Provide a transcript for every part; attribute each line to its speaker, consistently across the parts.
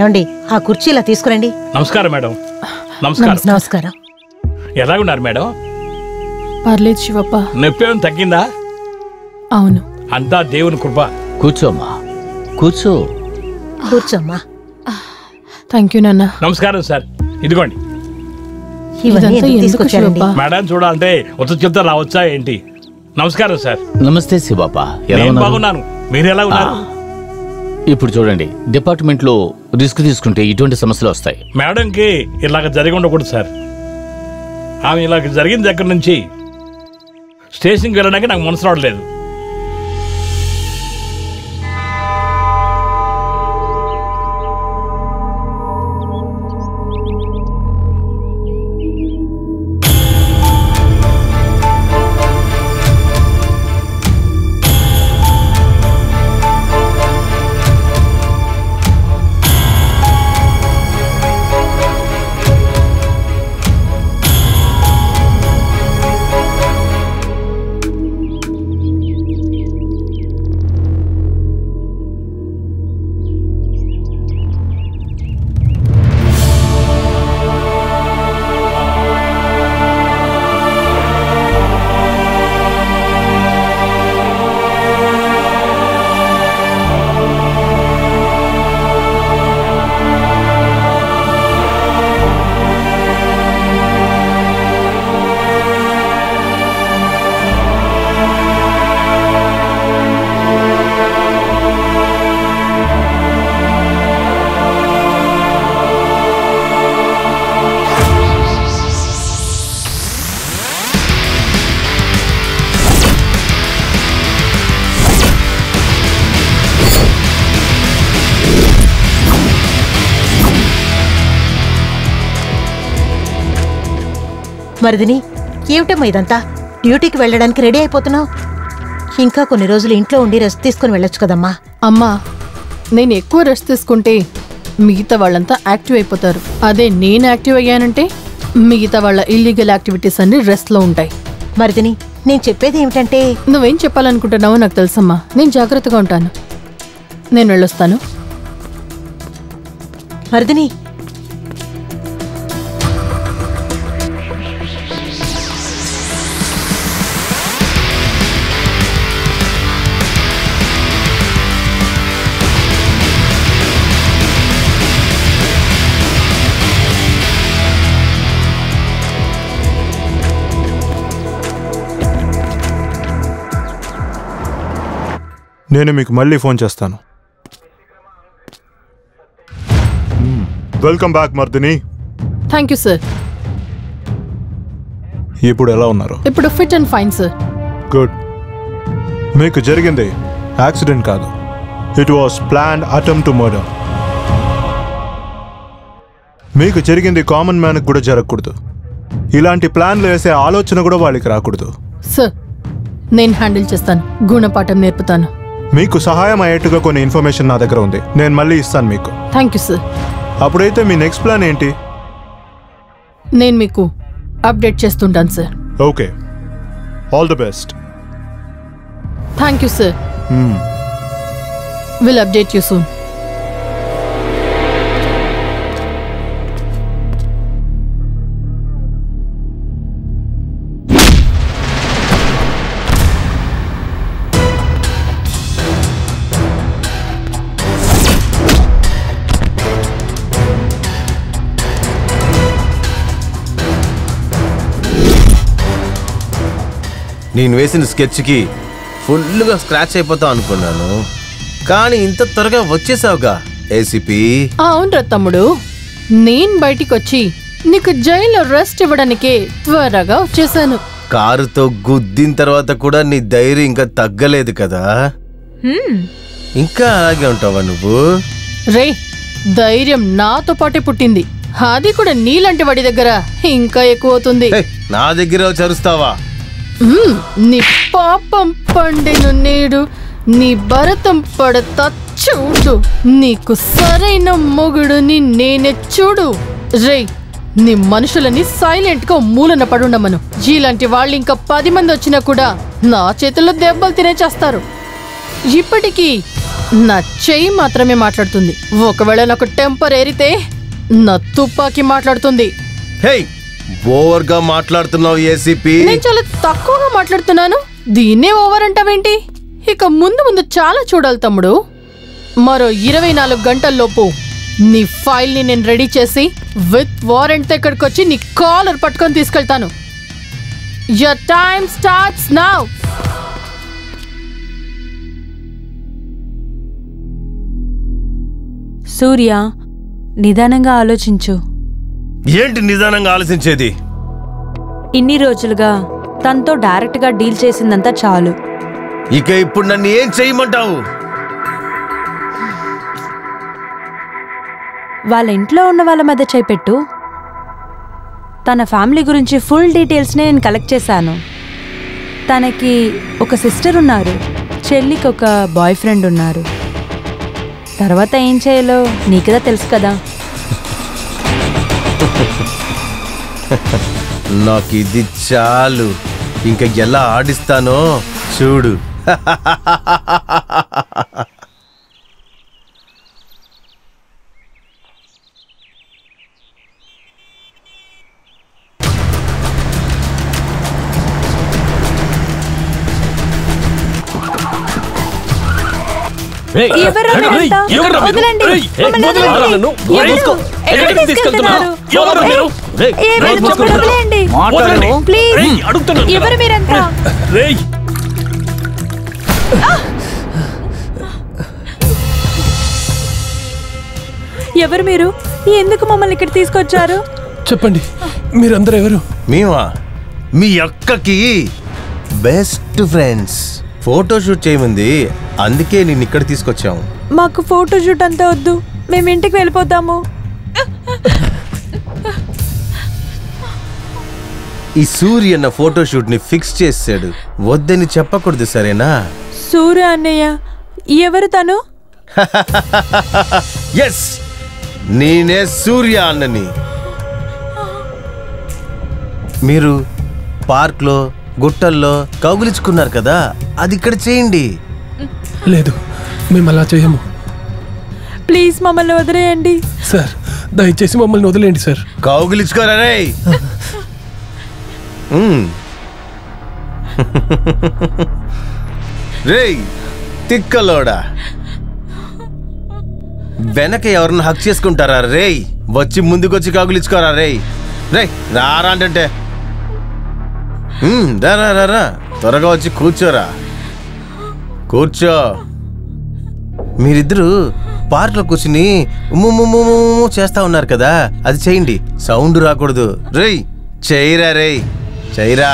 Speaker 1: ఏమండి ఆ కుర్చీ ఇలా తీసుకురండి.
Speaker 2: నమస్కారం మేడం. నమస్కారం.
Speaker 1: నమస్కారం.
Speaker 2: ఎలాగున్నారు మేడం?
Speaker 3: పర్లేదు శివప్ప.
Speaker 2: నొప్పి ఏమైనా తగ్గిందా?
Speaker 3: అవును.
Speaker 2: అంతా దేవుని కృప.
Speaker 4: కూర్చోమ్మా, కూర్చో.
Speaker 1: కూర్చోమ్మా.
Speaker 3: థ్యాంక్ యూ నాన్న.
Speaker 2: నమస్కారం సార్. ఇదిగోండి. మేడం చూడాలంటే ఉత్త చెప్తా రావచ్చా ఏంటి? నమస్కారం సార్.
Speaker 4: నమస్తే శివప్ప.
Speaker 2: బాగున్నాను, మీరు ఎలా ఉన్నారు?
Speaker 4: ఇప్పుడు చూడండి, డిపార్ట్మెంట్ లో రిస్క్ తీసుకుంటే ఇటువంటి సమస్యలు వస్తాయి.
Speaker 2: మేడంకి ఇలాగ జరిగి ఉండకూడదు సార్. ఆమె ఇలాగ జరిగిన దగ్గర నుంచి స్టేషన్కి వెళ్ళడానికి నాకు మనసు రావట్లేదు.
Speaker 1: మరిదిని, ఏమిటమ్మా ఇదంతా? డ్యూటీకి వెళ్ళడానికి రెడీ అయిపోతున్నావు? ఇంకా కొన్ని రోజులు ఇంట్లో ఉండి రెస్ట్ తీసుకుని వెళ్ళొచ్చు కదమ్మా.
Speaker 3: అమ్మా, నేను ఎక్కువ రెస్ట్ తీసుకుంటే మిగతా వాళ్ళంతా యాక్టివ్ అయిపోతారు. అదే నేను యాక్టివ్ అయ్యానంటే మిగతా వాళ్ళ ఇల్లీగల్ యాక్టివిటీస్ అన్ని రెస్ట్లో ఉంటాయి.
Speaker 1: మరిదిని, నేను చెప్పేది ఏమిటంటే...
Speaker 3: నువ్వేం చెప్పాలనుకుంటున్నావో నాకు తెలుసమ్మా. నేను జాగ్రత్తగా ఉంటాను. నేను వెళ్ళొస్తాను.
Speaker 1: మరిదిని,
Speaker 5: నేను మీకు మళ్ళీ ఫోన్ చేస్తాను. Welcome back Mardini.
Speaker 3: Thank you sir.
Speaker 5: ఇప్పుడు ఎలా ఉన్నారు?
Speaker 3: ఇప్పుడు fit and fine sir.
Speaker 5: Good. మీకు జరిగింది యాక్సిడెంట్ కాదు, it was planned attempt to murder. మీకు జరిగింది కామన్ మ్యాన్కి కూడా జరగకూడదు. ఇలాంటి ప్లాన్లు వేసే ఆలోచన కూడా వాళ్ళకి రాకూడదు.
Speaker 3: సార్, నేను హ్యాండిల్ చేస్తాను. గుణపాఠం నేర్పుతాను.
Speaker 5: మీకు సహాయం అయ్యేట్టుగా కొన్ని ఇన్ఫర్మేషన్ నా దగ్గర ఉంది, నేను మళ్ళీ ఇస్తాను మీకు.
Speaker 3: Thank you sir.
Speaker 5: అప్పుడైతే మీ నెక్స్ట్ ప్లాన్ ఏంటి?
Speaker 3: నేను మీకు అప్డేట్ చేస్తుంటాను sir.
Speaker 5: Okay, all the best.
Speaker 3: Thank you sir. Will update you soon.
Speaker 6: నేను వేసిన స్కెచ్కి ఫుల్గా స్క్రాచ్ అయిపోతావు అనుకున్నాను, కానీ ఇంత త్వరగా వచ్చేసావుగా ఏసీపీ.
Speaker 3: అవునరా తమ్ముడు, నేను బయటికి వచ్చి నీకు జైల్లో రెస్ట్ ఇవ్వడానికే త్వరగా వచ్చేసాను.
Speaker 6: కారుతో గుద్దిన తర్వాత కూడా నీ ధైర్యం ఇంకా తగ్గలేదు కదా? ఇంకా అలాగే ఉంటావా నువ్వు?
Speaker 3: రే, ధైర్యం నాతో పాటే పుట్టింది, అది కూడా నీలాంటి వాడి దగ్గర ఇంకా ఎక్కువ అవుతుంది.
Speaker 6: నా దగ్గర చరుస్తావా?
Speaker 3: నీ పాపం పండెను నేడు, నీ భరతం పడతా చూడు, నీకు సరైన మొగుడుని నేనే చూడు. రే, నీ మనుషులని సైలెంట్ గా మూలన పడుండమను. ఇలాంటి వాళ్ళు ఇంకా 10 మంది వచ్చినా కూడా నా చేతుల్లో దెబ్బలు తినేచేస్తారు. ఇప్పటికీ నా చెయ్యి మాత్రమే మాట్లాడుతుంది. ఒకవేళ నాకు టెంపర్ ఏరితే నా తుపాకీ మాట్లాడుతుంది.
Speaker 6: హే, ఓవర్గా మాట్లాడుతున్నావు ఏసీపీ.
Speaker 3: నేను చాలా తక్కువగా మాట్లాడుతున్నాను. దీన్నే ఓవర్ అంటావేంటి? ఇక ముందు ముందు చాలా చూడాలి తమ్ముడు. మరో 24 గంటల్లోపు నీ ఫైల్ ని నేను రెడీ చేసి విత్ వారెంట్ ఇక్కడికి వచ్చి నీ కాలర్ పట్టుకొని తీసుకెళ్తాను. Your time starts now.
Speaker 7: Surya, నిదానంగా ఆలోచించు.
Speaker 6: ఏంటి నిదానంగా ఆలోచించేది?
Speaker 7: ఇన్ని రోజులుగా తనతో డైరెక్ట్గా డీల్ చేసిందంతా చాలు.
Speaker 6: ఇక ఇప్పుడు నన్ను ఏం చేయమంటావు?
Speaker 7: వాళ్ళ ఇంట్లో ఉన్న వాళ్ళ మధ్య చేపెట్టు. తన ఫ్యామిలీ గురించి ఫుల్ డీటెయిల్స్ని నేను కలెక్ట్ చేశాను. తనకి ఒక సిస్టర్ ఉన్నారు, చెల్లికి ఒక బాయ్ ఫ్రెండ్ ఉన్నారు. తర్వాత ఏం చేయాలో నీకుదా తెలుసు కదా.
Speaker 6: నాకు ఇది చాలు. ఇంకా ఎలా ఆడిస్తానో చూడు.
Speaker 7: ఎవరు మీరంతా? వదలండి. మమ్మల్ని వదలండి. ఎక్కడికి తీసుకెళ్తున్నారు? వదలండి. ప్లీజ్. ఎవరు మీరంతా? ఎవరు మీరు? ఎందుకు మమ్మల్ని ఇక్కడ తీసుకొచ్చారు?
Speaker 8: చెప్పండి, మీరందరూ ఎవరు?
Speaker 6: మేమా మీ అక్కకి బెస్ట్ ఫ్రెండ్స్. ఫోటోషూట్ చేయమంది, అందుకే నేను ఇక్కడ తీసుకొచ్చాము.
Speaker 7: మాకు ఫోటోషూట్ అంతా వద్దు, మేము ఇంటికి వెళ్ళిపోతాము.
Speaker 6: ఈ సూర్య అన్న ఫోటోషూట్ ని ఫిక్స్ చేసాడు. వద్దని చెప్పకూడదు, సరేనా?
Speaker 7: సూర్య అన్నయ్య ఎవరు తను?
Speaker 6: ఎస్, నేనే సూర్య అన్నని. మీరు పార్క్లో గుట్టల్లో కౌగులించుకున్నారు కదా, అది ఇక్కడ చేయండి.
Speaker 8: లేదు, మేము అలా చేయము.
Speaker 7: ప్లీజ్ మమ్మల్ని వదిలేయండి
Speaker 8: సార్. దయచేసి మమ్మల్ని వదిలేయండి సార్.
Speaker 6: కౌగులించుకోరా రే. రేయ్ తిక్కలోడా, వెనక ఎవరిని హక్ చేసుకుంటారా రేయ్? వచ్చి ముందుకొచ్చి కౌగులించుకోరా రేయ్. రేయ్ రారా అంటే రా, త్వరగా వచ్చి కూర్చోరా. కూర్చో. మీరిద్దరు పార్క్లో కూర్చుని చేస్తా ఉన్నారు కదా, అది చేయండి. సౌండ్ రాకూడదు. రేయ్ చెయ్యరా, రేయ్ చెయ్యరా.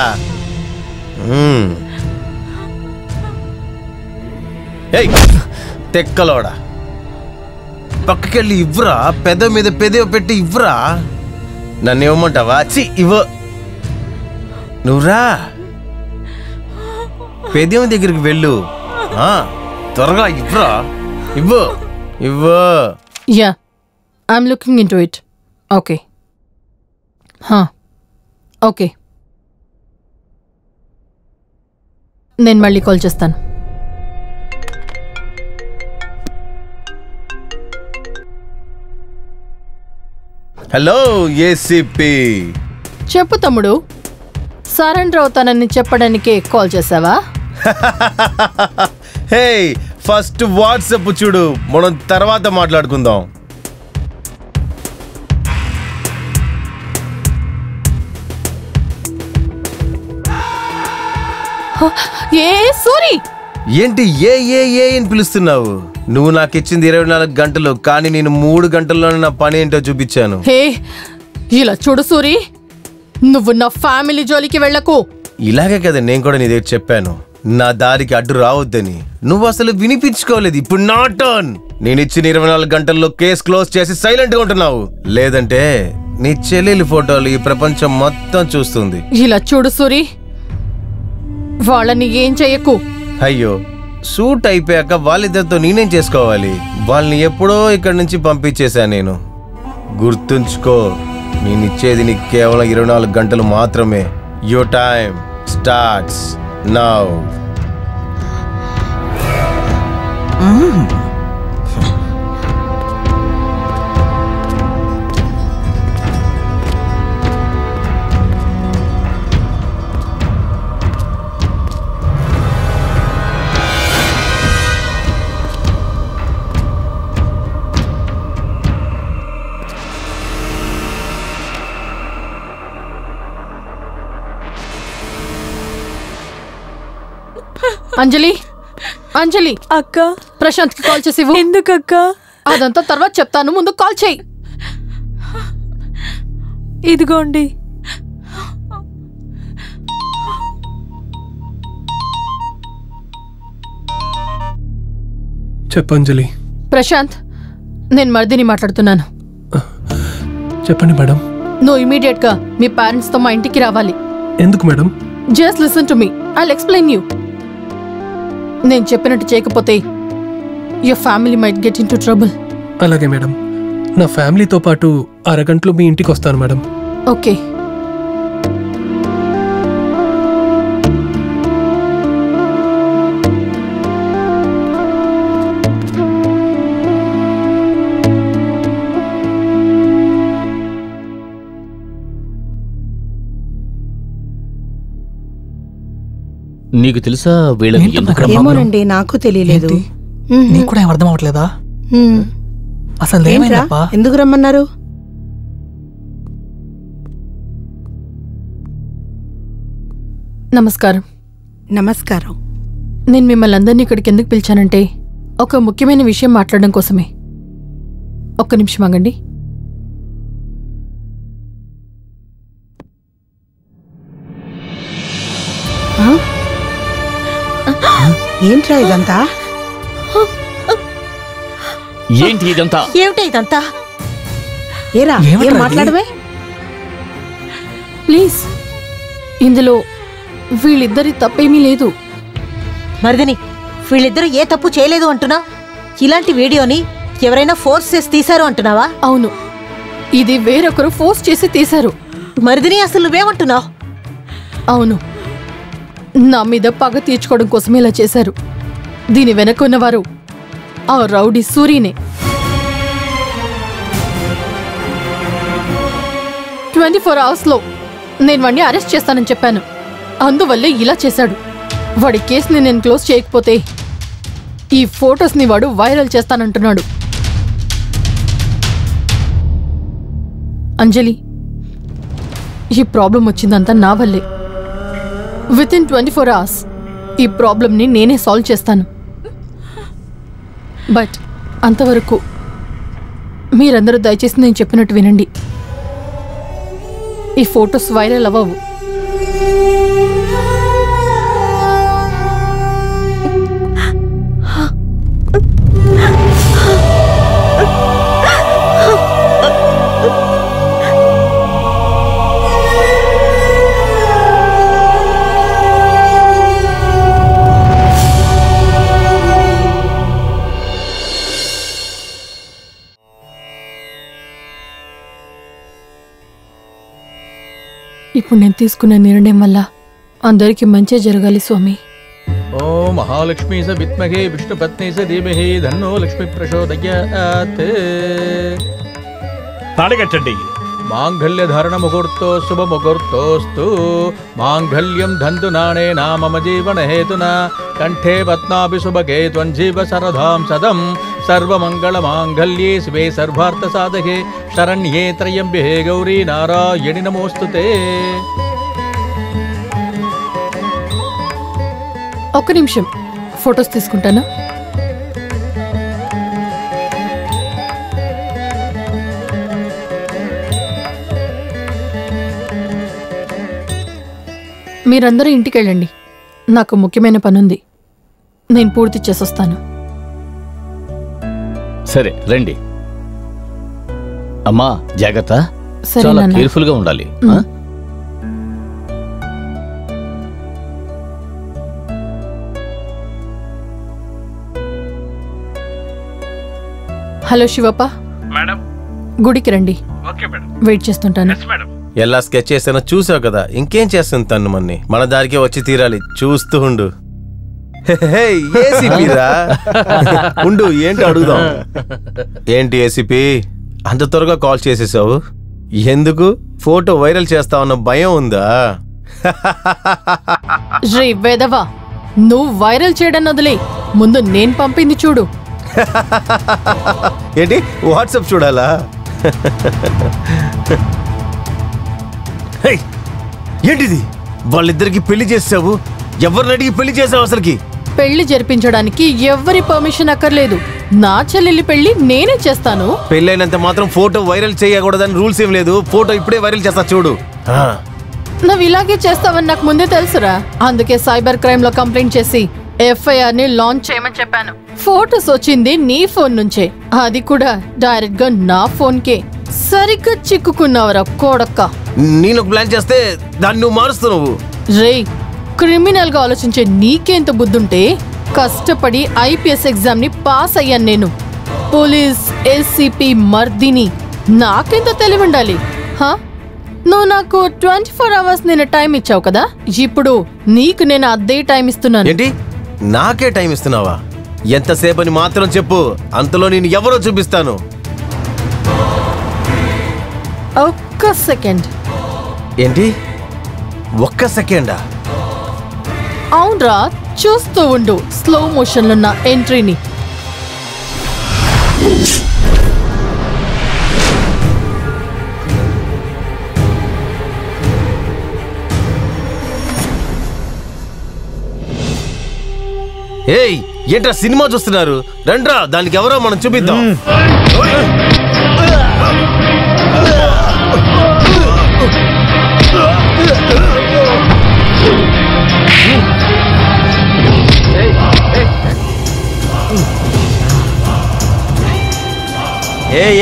Speaker 6: ఏయ్ తెక్కలోడా, పక్కకెళ్ళి ఇవ్వరా. పెద మీద పెదవి పెట్టి ఇవ్వరా. నన్ను ఇవ్వమంటావా? చి ఇవ్వ. నువ్వురా, పెదవి దగ్గరికి వెళ్ళు. త్వరగా ఇవ్వరా. ఇవ్వు ఇవ్వు.
Speaker 3: Yeah, I'm looking in to it. Okay okay, నేను మళ్ళీ కాల్ చేస్తాను.
Speaker 6: Hello ACP.
Speaker 3: చెప్పు తమ్ముడు, సరెండర్ అవుతానని చెప్పడానికే కాల్ చేసావా?
Speaker 6: హే, ఫస్ట్ వాట్సాప్ చూడు, మనం తర్వాత మాట్లాడుకుందాం.
Speaker 3: ఏ సూరి,
Speaker 6: ఏంటి ఏ ఏ ఏ అని పిలుస్తున్నావు? నువ్వు నాకు ఇచ్చింది 24 గంటలు, కానీ నేను 3 గంటల్లోనే నా పని ఏంటో చూపించాను.
Speaker 3: హే ఇలా చూడు సూరి, నువ్వు నా ఫ్యామిలీ జోలికి వెళ్ళకు.
Speaker 6: ఇలాగే కదా నేను కూడా నీ దగ్గర చెప్పాను, నా దారికి అడ్డు రావద్దని. నువ్వు అసలు వినిపించుకోలేదు. ఇప్పుడు నా టర్న్. నేను ఇచ్చిన 24 గంటల్లో కేసు క్లోజ్ చేసి సైలెంట్ గా ఉంటున్నావు. లేదంటే నీ చెల్లెలి ఫోటోలు ఈ ప్రపంచం మొత్తం చూస్తుంది.
Speaker 3: ఇలా చూడు సూరి, వాళ్ళని ఏం చెయ్యకు.
Speaker 6: అయ్యో, షూట్ అయిపోయాక వాళ్ళిద్దరితో నేనేం చేసుకోవాలి? వాళ్ళని ఎప్పుడో ఇక్కడి నుంచి పంపించేశా నేను. గుర్తుంచుకో, నేనిచ్చేది నీకు కేవలం 24 గంటలు మాత్రమే. Your time starts now.
Speaker 3: Anjali Anjali
Speaker 7: అక్క
Speaker 3: ప్రశాంత్కి కాల్ చేసి ఇవ్వు.
Speaker 7: ఎందుకక్క?
Speaker 3: అదంతా తర్వాత చెప్తాను, ముందు కాల్ చేయి.
Speaker 7: ఇదిగోండి.
Speaker 8: చెప్పు అంజలి.
Speaker 3: ప్రశాంత్, నేను మరిదిని మాట్లాడుతున్నాను.
Speaker 8: చెప్పండి మేడం.
Speaker 3: నువ్వు ఇమీడియట్ గా మీ పేరెంట్స్ తో మా ఇంటికి రావాలి.
Speaker 8: ఎందుకు madam?
Speaker 3: Just listen to me, I'll explain you. నేను చెప్పినట్టు చేయకపోతే your family might get in to trouble.
Speaker 8: అలాగే మేడం, నా ఫ్యామిలీతో పాటు అరగంటలో మీ ఇంటికి వస్తాను మేడం.
Speaker 3: ఓకే.
Speaker 4: నీకు తెలుసా వీళ్ళని ఎందుకు
Speaker 1: ఏమోనండి, నాకు తెలియలేదు.
Speaker 9: నీకు కూడా ఏం అర్థం అవట్లేదా? అసలు ఏమైందప్పా?
Speaker 1: ఎందుకు రమ్మన్నారు?
Speaker 3: నమస్కారం.
Speaker 1: నమస్కారం.
Speaker 3: నేను మిమ్మల్ని అందరినీ ఇక్కడికి ఎందుకు పిలిచానంటే ఒక ముఖ్యమైన విషయం మాట్లాడడం కోసమే. ఒక్క నిమిషం ఆగండి.
Speaker 1: ఏంట్రా ఇదంతా?
Speaker 4: ఏంటి ఇదంతా?
Speaker 1: ఏమిటా ఇదంతా? ఏరా,
Speaker 9: ఏమంటారు
Speaker 1: ఏం
Speaker 9: అది?
Speaker 1: మాట్లాడవే?
Speaker 3: ప్లీజ్, ఇందులో వీళ్ళిద్దరి తప్పేమీ లేదు.
Speaker 1: మరిదిని, వీళ్ళిద్దరూ ఏ తప్పు చేయలేదు అంటున్నా? ఇలాంటి వీడియోని ఎవరైనా ఫోర్స్ చేసి తీశారు అంటున్నావా?
Speaker 3: అవును, ఇది వేరొకరు ఫోర్స్ చేసి తీశారు.
Speaker 1: మరిదిని, అసలు నువ్వేమంటున్నావు?
Speaker 3: అవును, నా మీద పగ తీర్చుకోవడం కోసమే ఇలా చేశారు. దీని వెనక ఉన్నవారు ఆ రౌడీ సూరీనే. 24 అవర్స్లో నేను వాడిని అరెస్ట్ చేస్తానని చెప్పాను. అందువల్లే ఇలా చేశాడు. వాడి కేసుని నేను క్లోజ్ చేయకపోతే ఈ ఫొటోస్ని వాడు వైరల్ చేస్తానంటున్నాడు. అంజలి, ఈ ప్రాబ్లం వచ్చిందంతా నా వల్లే. వితిన్ 24 అవర్స్ ఈ ప్రాబ్లంని నేనే సాల్వ్ చేస్తాను. బట్ అంతవరకు మీరందరూ దయచేసి నేను చెప్పినట్టు వినండి. ఈ ఫొటోస్ వైరల్ అవ్వవు. ఇప్పుడు నేను తీసుకున్న నిర్ణయం వల్ల అందరికీ మంచి జరగాలి స్వామి.
Speaker 10: ఓ మహాలక్ష్మీ స విద్మహే విష్ణుపత్ని స ధీమహి ధన్నో లక్ష్మి ప్రచోదయాత్.
Speaker 2: తాళి కట్టండి.
Speaker 10: మాంగళ్య ధారణ ముహూర్తో శుభ ముహూర్తోస్తు. మాంగళ్యం ధంతు నానే నామమ జీవన హేతున కంఠే పద్మాభి శుభగే త్వంజీవ శరధాం సదం. సర్వమంగళ మాంగళ్యే శివే సర్వార్థ సాధకే శరణ్యే త్రయంబే గౌరీ నారాయణి నమోస్తుతే.
Speaker 3: ఒక్క నిమిషం, ఫొటోస్ తీసుకుంటానా? మీరందరూ ఇంటికి వెళ్ళండి. నాకు ముఖ్యమైన పనుంది, నేను పూర్తి చేసొస్తాను.
Speaker 4: సరే రండి. అమ్మా జాగ్రత్త,
Speaker 3: సరే
Speaker 4: చాలా
Speaker 3: నాన్న.
Speaker 4: కేర్ఫుల్ గా ఉండాలి. ఆ?
Speaker 3: Hello Shivappa,
Speaker 2: madam.
Speaker 3: గుడికి రండి,
Speaker 2: ఓకే మేడం.
Speaker 3: వెయిట్ చేస్తుంటాను.
Speaker 2: మేడం.
Speaker 6: ఎలా స్కెచ్ చేసానో చూసావు కదా, ఇంకేం చేస్తుంది తను మన్ని. మన దారికి వచ్చి తీరాలి, చూస్తూ ఉండు. ఏసీపీ రా. ఉండు, ఏంటి అడుగుదాం. ఏంటి ఏసీపీ, అంత త్వరగా కాల్ చేసేసావు? ఎందుకు? ఫోటో వైరల్ చేస్తావన్న భయం ఉందా?
Speaker 3: రే వేదవా, నువ్వు వైరల్ చేయడం వదిలే, ముందు నేను పంపింది చూడు.
Speaker 6: ఏంటి వాట్సాప్ చూడాలా? ఏంటిది? వాళ్ళిద్దరికి పెళ్లి చేసావు? ఎవరిని అడిగి పెళ్లి చేసావు? అసలుకి
Speaker 3: పెళ్లి జరిపించడానికి ఎవ్వరి పర్మిషన్ అక్కర్లేదు. నా చెల్లెలి పెళ్లి నేనే చేస్తాను.
Speaker 6: పెళ్ళైనంత మాత్రం ఫోటో వైరల్ చేయకూడదని రూల్స్ ఏం లేదు. ఫోటో ఇప్పుడే వైరల్ చేస్తా చూడు.
Speaker 3: నువ్వు ఇలాగే చేస్తావని నాకు ముందే తెలుసురా. అందుకే సైబర్ క్రైమ్ లో కంప్లైంట్ చేసి FIR ని లాంచ్ చేయమని చెప్పాను. ఫోటోస్ వచ్చింది నీ ఫోన్ నుంచే, అది కూడా డైరెక్ట్ గా నా ఫోన్ కే. సరిగ్గా చిక్కుకున్నావురా కొడక్క.
Speaker 6: నేను ఒక ప్లాన్ చేస్తే దాన్ని నువ్వు మారుస్తున్నావు.
Speaker 3: రేయ్, క్రిమినల్ గా ఆలోచించే నీకేంత బుద్ధుంటే కష్టపడి IPS ఎగ్జామ్ ని పాస్ అయ్యాను నేను. పోలీస్ ACP మర్దిని, నాకెంత తెలివి ఉండాలి. నువ్వు నాకు 24 hours నేను టైం ఇచ్చావు కదా, ఇప్పుడు నీకు నేను అదే టైం ఇస్తున్నాను.
Speaker 6: ఏంటి, నాకే టైం ఇస్తున్నావా? ఎంతసేపు అని మాత్రం చెప్పు, అంతలో నేను ఎవరో చూపిస్తాను.
Speaker 3: ఒక్క సెకండ్.
Speaker 6: ఏంటి, ఒక్క సెకండా?
Speaker 3: అవునరా, చూస్తూ ఉండు స్లో మోషన్ లో నా ఎంట్రీని.
Speaker 6: ఏయ్, ఏంట్రా సినిమా చూస్తున్నారు? రండ్రా, దానికి ఎవరో మనం చూపిద్దాం.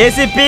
Speaker 11: ACP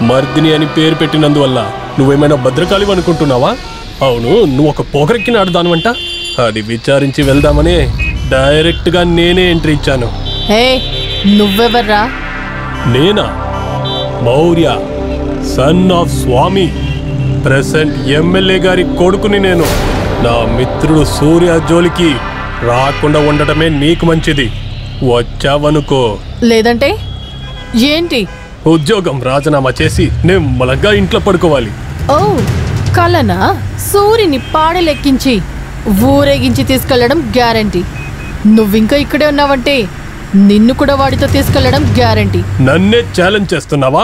Speaker 8: మర్దిని అని పేరు పెట్టినందువల్ల నువ్వేమైనా భద్రకాళి అనుకుంటున్నావా? అవును, నువ్వు ఒక పోకరెక్కి నాడుదానువంట. అది విచారించి వెళ్దామని డైరెక్ట్ గా నేనే ఎంట్రీ ఇచ్చాను.
Speaker 3: నువ్వెవర్రా?
Speaker 8: నేనా? Maurya, son of Swami, present MLA గారి కొడుకుని నేను. నా మిత్రుడు సూర్య జోలికి రాకుండా ఉండటమే నీకు మంచిది. వచ్చావనుకో,
Speaker 3: లేదంటే ఏంటి?
Speaker 8: ఉద్యోగం రాజీనామా చేసి నిమ్మలంగా ఇంట్లో పడుకోవాలి.
Speaker 3: ఓ కలనా? సూర్యుని పాడలెక్కించి ఊరేగించి తీసుకెళ్లడం గ్యారంటీ. నువ్వింకా ఇక్కడే ఉన్నావంటే నిన్ను కూడా వాడితో తీసుకెళ్లడం గ్యారంటీ.
Speaker 8: నన్నే ఛాలెంజ్ చేస్తున్నావా?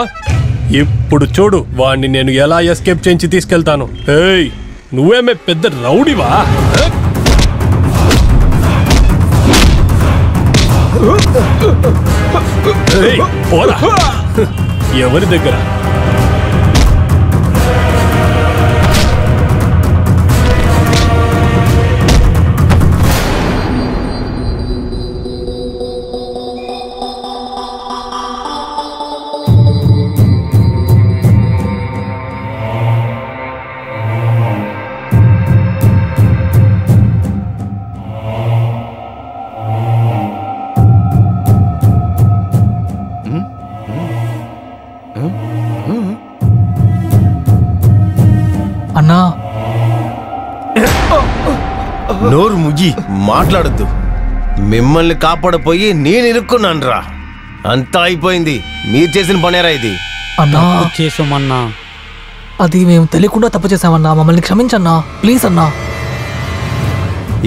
Speaker 8: ఇప్పుడు చూడు వాణ్ణి నేను ఎలా ఎస్కేప్ చేయించి తీసుకెళ్తాను. ఏయ్, నువ్వేమే పెద్ద రౌడీవా? పోరా, ఎవరి దగ్గర?
Speaker 9: అన్నా
Speaker 6: నోరు ముగి మాట్లాడద్దు. మిమ్మల్ని కాపాడపోయి నేను ఇరుక్కున్నాను. అంతా అయిపోయింది. మీరు చేసిన పనేరా ఇది?
Speaker 9: అన్నా
Speaker 11: చేసామన్నా,
Speaker 9: అది మేము తెలియకుండా తప్పు చేసామన్నా, మమ్మల్ని క్షమించన్నా ప్లీజ్ అన్నా.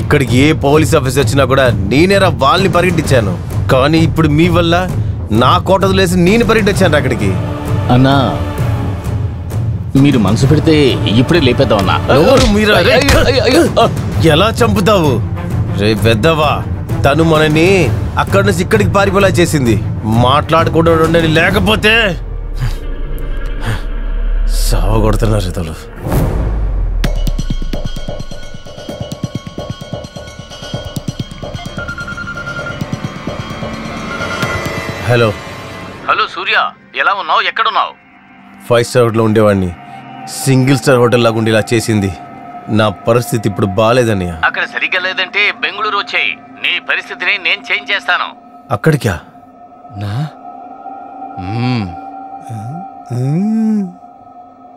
Speaker 6: ఇక్కడికి ఏ పోలీస్ ఆఫీసర్ వచ్చినా కూడా నేనేరా వాళ్ళని పరిగెట్టించాను. కానీ ఇప్పుడు మీ వల్ల నా కోట వదిలేసి నేను పరిగెట్టించాను అక్కడికి.
Speaker 4: అన్నా మీరు మనసు పెడితే ఇప్పుడే లేపేద్దాం అన్నా.
Speaker 6: ఎలా చంపుతావు రే పెద్దవా? తను మనని అక్కడి నుంచి ఇక్కడికి పారిపోలా చేసింది. మాట్లాడకుండా ఉండని, లేకపోతే సావగొడుతున్నారు ఇతలు. హలో
Speaker 4: హలో సూర్య, ఎలా ఉన్నావు? ఎక్కడున్నావు?
Speaker 6: 5 స్టార్ లో ఉండేవాడిని. సింగిల్ స్టార్ హోటల్ లాగా ఉండేలా చేసింది. నా పరిస్థితి ఇప్పుడు బాగాలేదన్నయ్య.
Speaker 4: అక్కడ సరిగ్గా లేదంటే బెంగళూరు వచ్చేయి. నీ పరిస్థితిని నేను చేంజ్ చేస్తాను.
Speaker 6: అక్కడికా?
Speaker 4: నా